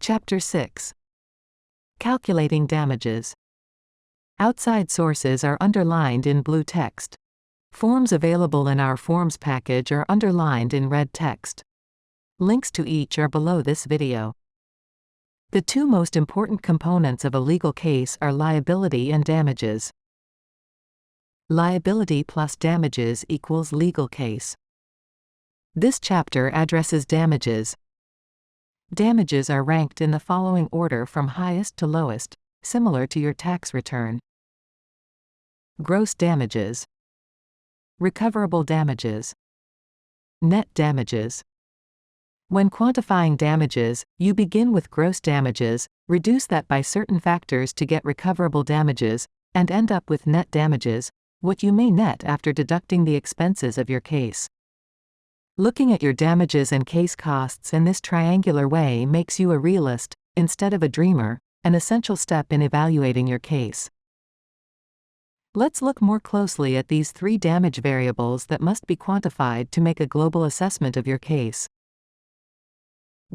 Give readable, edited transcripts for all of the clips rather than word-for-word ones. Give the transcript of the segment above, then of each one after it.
Chapter 6. Calculating damages. Outside sources are underlined in blue text. Forms available in our Forms package are underlined in red text. Links to each are below this video. The two most important components of a legal case are liability and damages. Liability plus damages equals legal case. This chapter addresses damages. Damages are ranked in the following order from highest to lowest, similar to your tax return. Gross damages, recoverable damages, net damages. When quantifying damages, you begin with gross damages, reduce that by certain factors to get recoverable damages, and end up with net damages, what you may net after deducting the expenses of your case. Looking at your damages and case costs in this triangular way makes you a realist, instead of a dreamer, an essential step in evaluating your case. Let's look more closely at these three damage variables that must be quantified to make a global assessment of your case.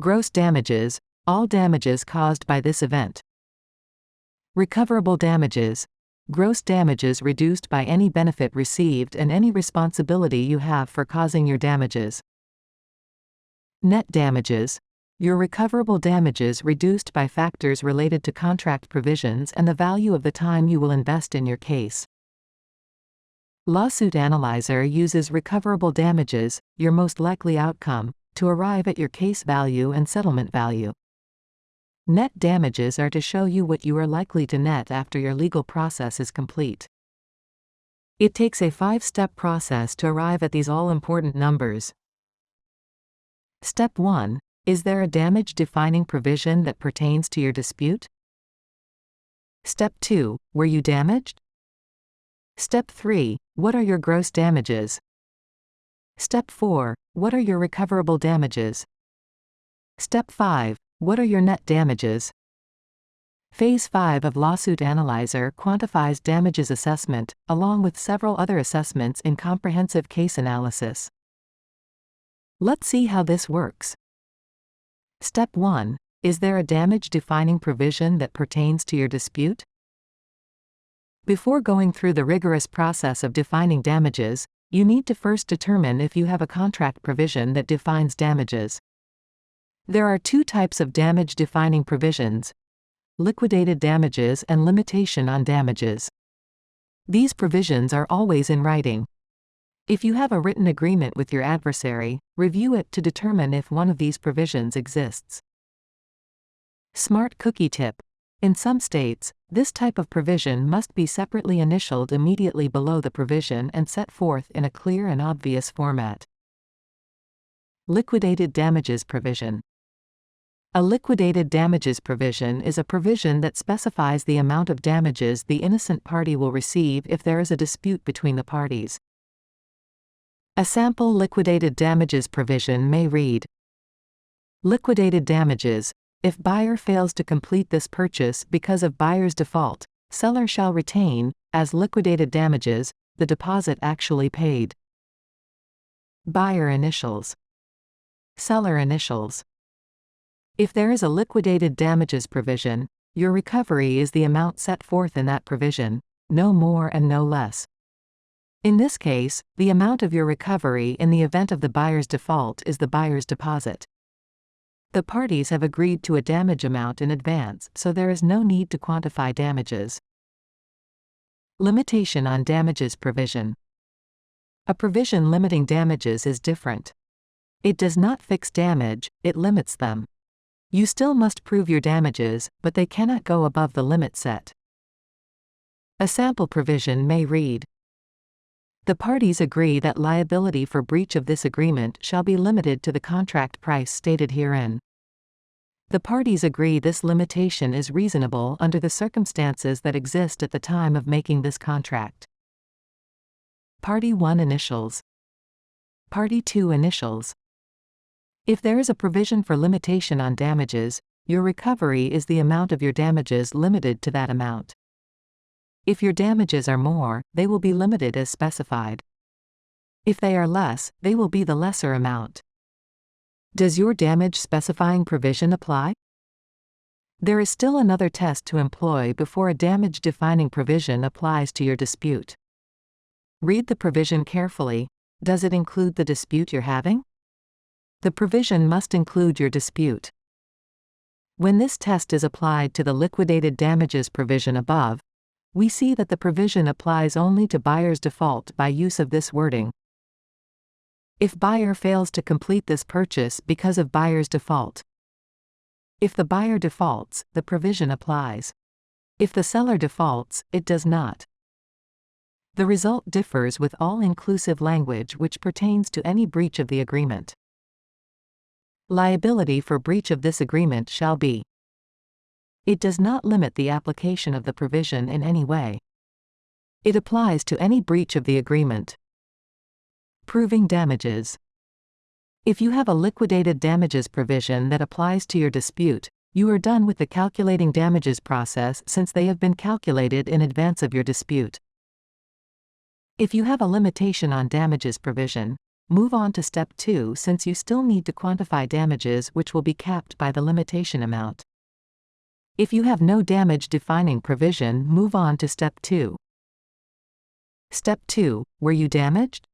Gross damages, all damages caused by this event. Recoverable damages, gross damages reduced by any benefit received and any responsibility you have for causing your damages. Net damages, your recoverable damages reduced by factors related to contract provisions and the value of the time you will invest in your case. Lawsuit Analyzer uses recoverable damages, your most likely outcome, to arrive at your case value and settlement value. Net damages are to show you what you are likely to net after your legal process is complete. It takes a 5-step process to arrive at these all-important numbers. Step 1. Is there a damage-defining provision that pertains to your dispute? Step 2. Were you damaged? Step 3. What are your gross damages? Step 4. What are your recoverable damages? Step 5. What are your net damages? Phase 5 of Lawsuit Analyzer quantifies damages assessment, along with several other assessments in comprehensive case analysis. Let's see how this works. Step 1. Is there a damage-defining provision that pertains to your dispute? Before going through the rigorous process of defining damages, you need to first determine if you have a contract provision that defines damages. There are two types of damage-defining provisions: liquidated damages and limitation on damages. These provisions are always in writing. If you have a written agreement with your adversary, review it to determine if one of these provisions exists. Smart cookie tip. In some states, this type of provision must be separately initialed immediately below the provision and set forth in a clear and obvious format. Liquidated damages provision. A liquidated damages provision is a provision that specifies the amount of damages the innocent party will receive if there is a dispute between the parties. A sample liquidated damages provision may read: liquidated damages. If buyer fails to complete this purchase because of buyer's default, seller shall retain, as liquidated damages, the deposit actually paid. Buyer initials. Seller initials. If there is a liquidated damages provision, your recovery is the amount set forth in that provision, no more and no less. In this case, the amount of your recovery in the event of the buyer's default is the buyer's deposit. The parties have agreed to a damage amount in advance, so there is no need to quantify damages. Limitation on damages provision. A provision limiting damages is different. It does not fix damage, it limits them. You still must prove your damages, but they cannot go above the limit set. A sample provision may read: the parties agree that liability for breach of this agreement shall be limited to the contract price stated herein. The parties agree this limitation is reasonable under the circumstances that exist at the time of making this contract. Party 1 initials. Party 2 initials. If there is a provision for limitation on damages, your recovery is the amount of your damages limited to that amount. If your damages are more, they will be limited as specified. If they are less, they will be the lesser amount. Does your damage specifying provision apply? There is still another test to employ before a damage-defining provision applies to your dispute. Read the provision carefully. Does it include the dispute you're having? The provision must include your dispute. When this test is applied to the liquidated damages provision above, we see that the provision applies only to buyer's default by use of this wording. If buyer fails to complete this purchase because of buyer's default. If the buyer defaults, the provision applies. If the seller defaults, it does not. The result differs with all-inclusive language which pertains to any breach of the agreement. Liability for breach of this agreement shall be. It does not limit the application of the provision in any way. It applies to any breach of the agreement. Proving damages. If you have a liquidated damages provision that applies to your dispute, you are done with the calculating damages process since they have been calculated in advance of your dispute. If you have a limitation on damages provision, move on to step 2 since you still need to quantify damages which will be capped by the limitation amount. If you have no damage-defining provision, move on to step 2. Step 2. Were you damaged?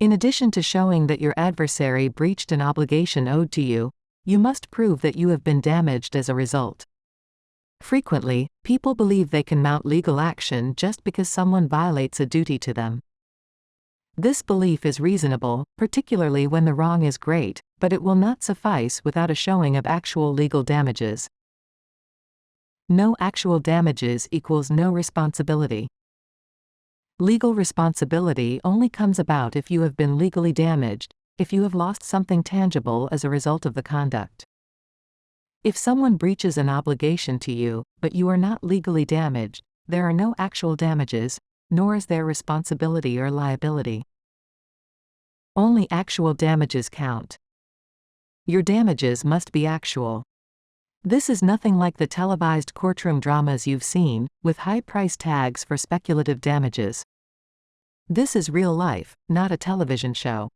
In addition to showing that your adversary breached an obligation owed to you, you must prove that you have been damaged as a result. Frequently, people believe they can mount legal action just because someone violates a duty to them. This belief is reasonable, particularly when the wrong is great, but it will not suffice without a showing of actual legal damages. No actual damages equals no responsibility. Legal responsibility only comes about if you have been legally damaged, if you have lost something tangible as a result of the conduct. If someone breaches an obligation to you, but you are not legally damaged, there are no actual damages, nor is there responsibility or liability. Only actual damages count. Your damages must be actual. This is nothing like the televised courtroom dramas you've seen, with high price tags for speculative damages. This is real life, not a television show.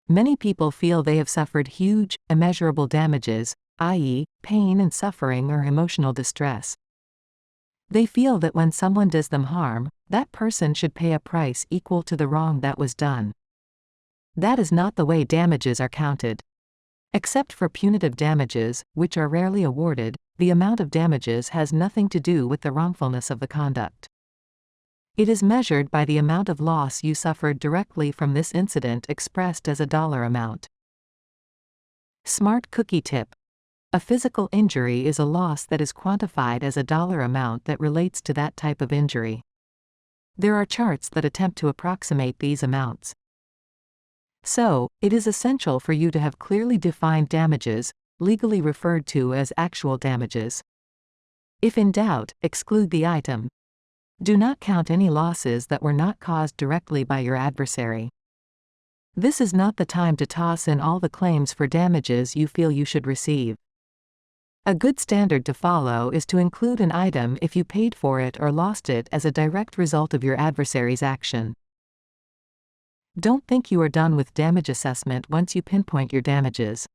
Many people feel they have suffered huge, immeasurable damages, i.e., pain and suffering or emotional distress. They feel that when someone does them harm, that person should pay a price equal to the wrong that was done. That is not the way damages are counted. Except for punitive damages, which are rarely awarded, the amount of damages has nothing to do with the wrongfulness of the conduct. It is measured by the amount of loss you suffered directly from this incident expressed as a dollar amount. Smart cookie tip. A physical injury is a loss that is quantified as a dollar amount that relates to that type of injury. There are charts that attempt to approximate these amounts. So, it is essential for you to have clearly defined damages, legally referred to as actual damages. If in doubt, exclude the item. Do not count any losses that were not caused directly by your adversary. This is not the time to toss in all the claims for damages you feel you should receive. A good standard to follow is to include an item if you paid for it or lost it as a direct result of your adversary's action. Don't think you are done with damage assessment once you pinpoint your damages.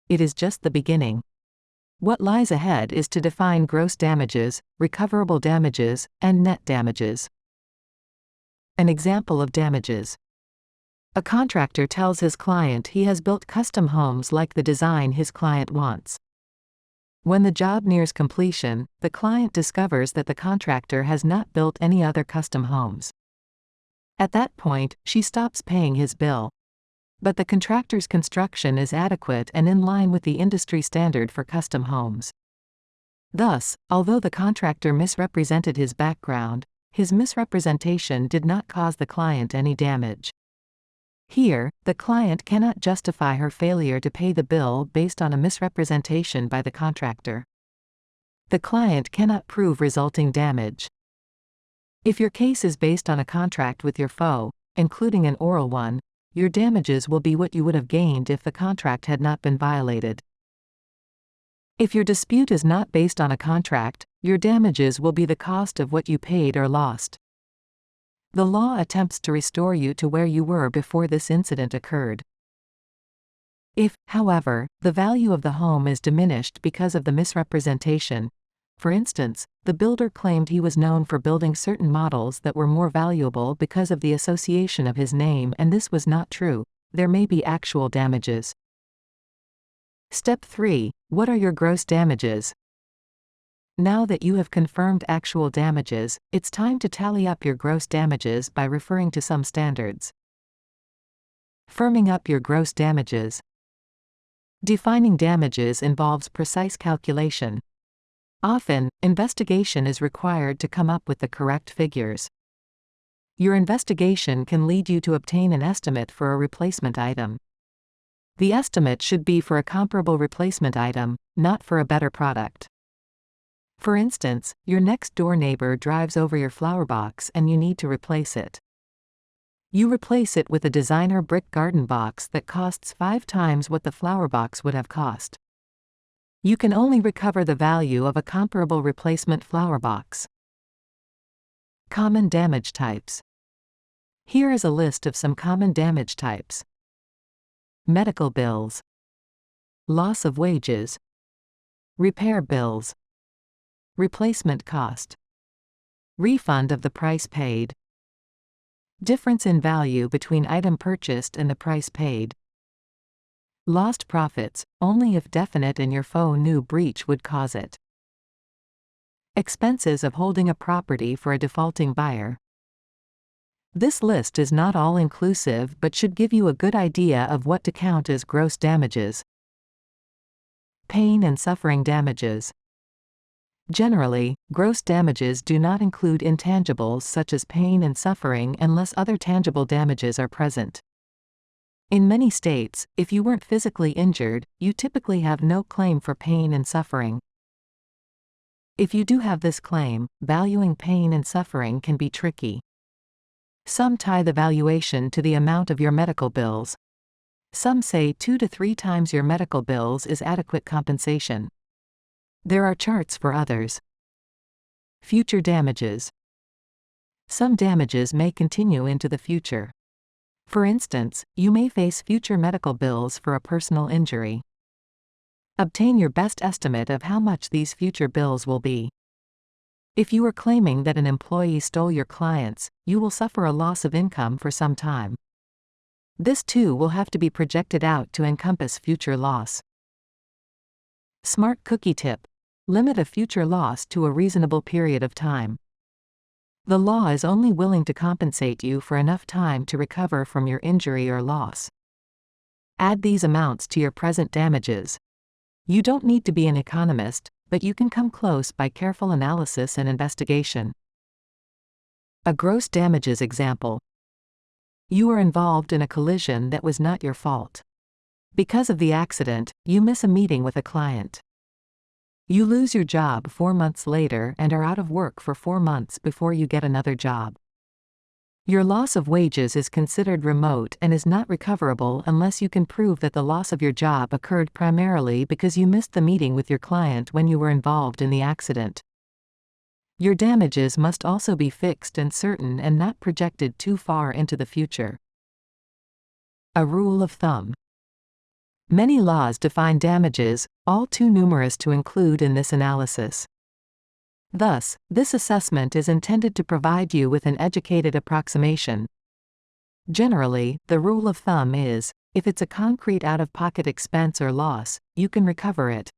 It is just the beginning. What lies ahead is to define gross damages, recoverable damages, and net damages. An example of damages. A contractor tells his client he has built custom homes like the design his client wants. When the job nears completion, the client discovers that the contractor has not built any other custom homes. At that point, she stops paying his bill. But the contractor's construction is adequate and in line with the industry standard for custom homes. Thus, although the contractor misrepresented his background, his misrepresentation did not cause the client any damage. Here, the client cannot justify her failure to pay the bill based on a misrepresentation by the contractor. The client cannot prove resulting damage. If your case is based on a contract with your foe, including an oral one, your damages will be what you would have gained if the contract had not been violated. If your dispute is not based on a contract, your damages will be the cost of what you paid or lost. The law attempts to restore you to where you were before this incident occurred. If, however, the value of the home is diminished because of the misrepresentation, for instance, the builder claimed he was known for building certain models that were more valuable because of the association of his name, and this was not true, there may be actual damages. Step 3. What are your gross damages? Now that you have confirmed actual damages, it's time to tally up your gross damages by referring to some standards. Firming up your gross damages. Defining damages involves precise calculation. Often, investigation is required to come up with the correct figures. Your investigation can lead you to obtain an estimate for a replacement item. The estimate should be for a comparable replacement item, not for a better product. For instance, your next-door neighbor drives over your flower box and you need to replace it. You replace it with a designer brick garden box that costs 5 times what the flower box would have cost. You can only recover the value of a comparable replacement flower box. Common damage types. Here is a list of some common damage types. Medical bills. Loss of wages. Repair bills. Replacement cost. Refund of the price paid. Difference in value between item purchased and the price paid. Lost profits, only if definite and your faux new breach would cause it. Expenses of holding a property for a defaulting buyer. This list is not all-inclusive but should give you a good idea of what to count as gross damages. Pain and suffering damages. Generally, gross damages do not include intangibles such as pain and suffering unless other tangible damages are present. In many states, if you weren't physically injured, you typically have no claim for pain and suffering. If you do have this claim, valuing pain and suffering can be tricky. Some tie the valuation to the amount of your medical bills. Some say 2 to 3 times your medical bills is adequate compensation. There are charts for others. Future damages. Some damages may continue into the future. For instance, you may face future medical bills for a personal injury. Obtain your best estimate of how much these future bills will be. If you are claiming that an employee stole your clients, you will suffer a loss of income for some time. This too will have to be projected out to encompass future loss. Smart cookie tip. Limit a future loss to a reasonable period of time. The law is only willing to compensate you for enough time to recover from your injury or loss. Add these amounts to your present damages. You don't need to be an economist, but you can come close by careful analysis and investigation. A gross damages example. You were involved in a collision that was not your fault. Because of the accident, you miss a meeting with a client. You lose your job 4 months later and are out of work for 4 months before you get another job. Your loss of wages is considered remote and is not recoverable unless you can prove that the loss of your job occurred primarily because you missed the meeting with your client when you were involved in the accident. Your damages must also be fixed and certain and not projected too far into the future. A rule of thumb. Many laws define damages, all too numerous to include in this analysis. Thus, this assessment is intended to provide you with an educated approximation. Generally, the rule of thumb is, if it's a concrete out-of-pocket expense or loss, you can recover it.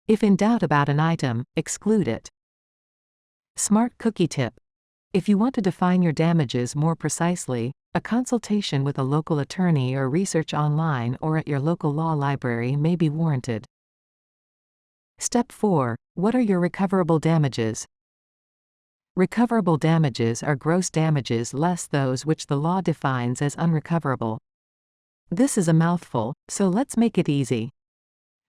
If in doubt about an item, exclude it. Smart cookie tip. If you want to define your damages more precisely, a consultation with a local attorney or research online or at your local law library may be warranted. Step 4. What are your recoverable damages? Recoverable damages are gross damages less those which the law defines as unrecoverable. This is a mouthful, so let's make it easy.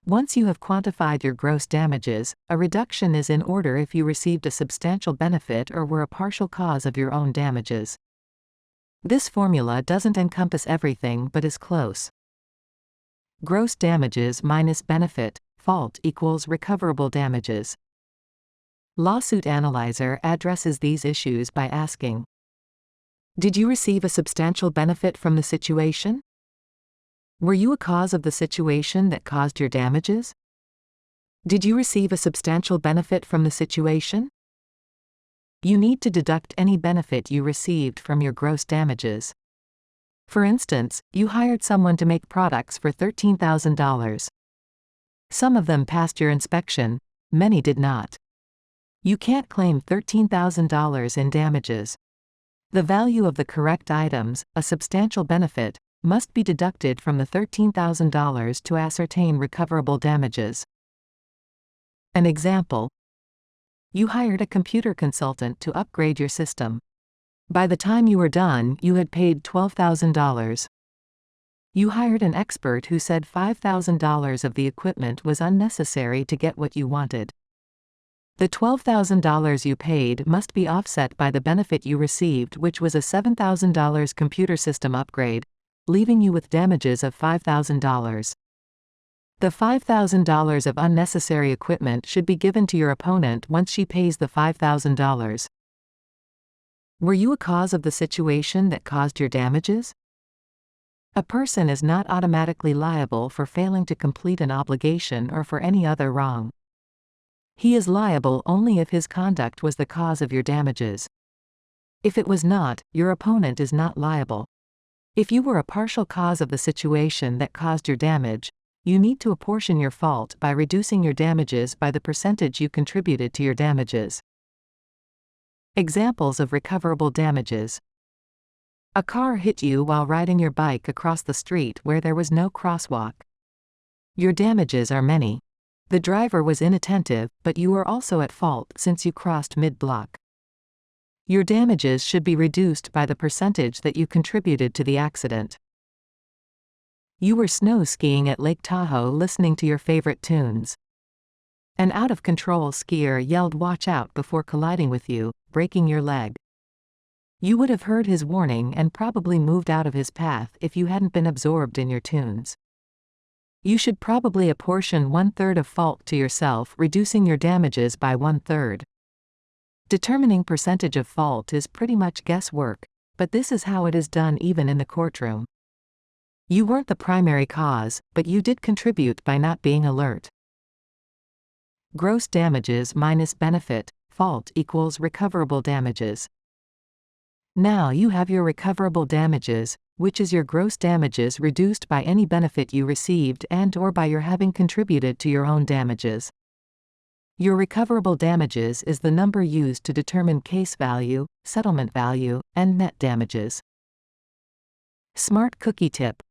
Once you have quantified your gross damages, a reduction is in order if you received a substantial benefit or were a partial cause of your own damages. This formula doesn't encompass everything but is close. Gross damages minus benefit, fault equals recoverable damages. Lawsuit Analyzer addresses these issues by asking, did you receive a substantial benefit from the situation? Were you a cause of the situation that caused your damages? Did you receive a substantial benefit from the situation? You need to deduct any benefit you received from your gross damages. For instance, you hired someone to make products for $13,000. Some of them passed your inspection, many did not. You can't claim $13,000 in damages. The value of the correct items, a substantial benefit, must be deducted from the $13,000 to ascertain recoverable damages. An example: you hired a computer consultant to upgrade your system. By the time you were done, you had paid $12,000. You hired an expert who said $5,000 of the equipment was unnecessary to get what you wanted. The $12,000 you paid must be offset by the benefit you received, which was a $7,000 computer system upgrade, leaving you with damages of $5,000. The $5,000 of unnecessary equipment should be given to your opponent once she pays the $5,000. Were you a cause of the situation that caused your damages? A person is not automatically liable for failing to complete an obligation or for any other wrong. He is liable only if his conduct was the cause of your damages. If it was not, your opponent is not liable. If you were a partial cause of the situation that caused your damage, you need to apportion your fault by reducing your damages by the percentage you contributed to your damages. Examples of recoverable damages: a car hit you while riding your bike across the street where there was no crosswalk. Your damages are many. The driver was inattentive, but you were also at fault since you crossed mid-block. Your damages should be reduced by the percentage that you contributed to the accident. You were snow skiing at Lake Tahoe listening to your favorite tunes. An out-of-control skier yelled "Watch out" before colliding with you, breaking your leg. You would have heard his warning and probably moved out of his path if you hadn't been absorbed in your tunes. You should probably apportion 1/3 of fault to yourself, reducing your damages by 1/3. Determining percentage of fault is pretty much guesswork, but this is how it is done even in the courtroom. You weren't the primary cause, but you did contribute by not being alert. Gross damages minus benefit, fault equals recoverable damages. Now you have your recoverable damages, which is your gross damages reduced by any benefit you received and/or by your having contributed to your own damages. Your recoverable damages is the number used to determine case value, settlement value, and net damages. Smart cookie tip: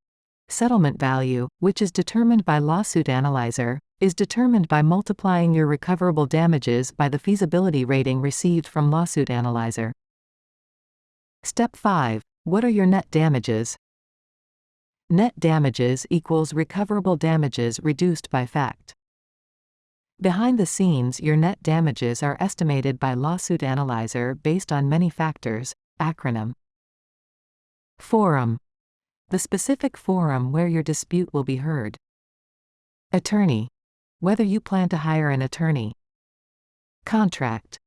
settlement value, which is determined by Lawsuit Analyzer, is determined by multiplying your recoverable damages by the feasibility rating received from Lawsuit Analyzer. Step 5. What are your net damages? Net damages equals recoverable damages reduced by fact. Behind the scenes, your net damages are estimated by Lawsuit Analyzer based on many factors. Acronym. Forum. The specific forum where your dispute will be heard. Attorney. Whether you plan to hire an attorney. Contract.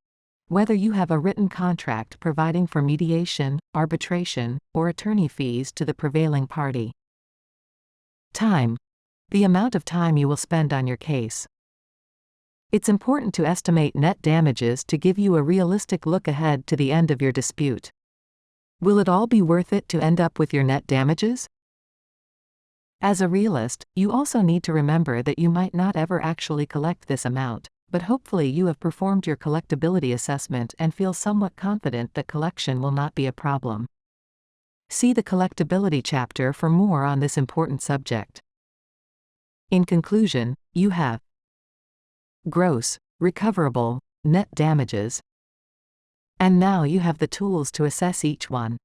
Whether you have a written contract providing for mediation, arbitration, or attorney fees to the prevailing party. Time. The amount of time you will spend on your case. It's important to estimate net damages to give you a realistic look ahead to the end of your dispute. Will it all be worth it to end up with your net damages? As a realist, you also need to remember that you might not ever actually collect this amount, but hopefully you have performed your collectability assessment and feel somewhat confident that collection will not be a problem. See the collectability chapter for more on this important subject. In conclusion, you have gross, recoverable, net damages. And now you have the tools to assess each one.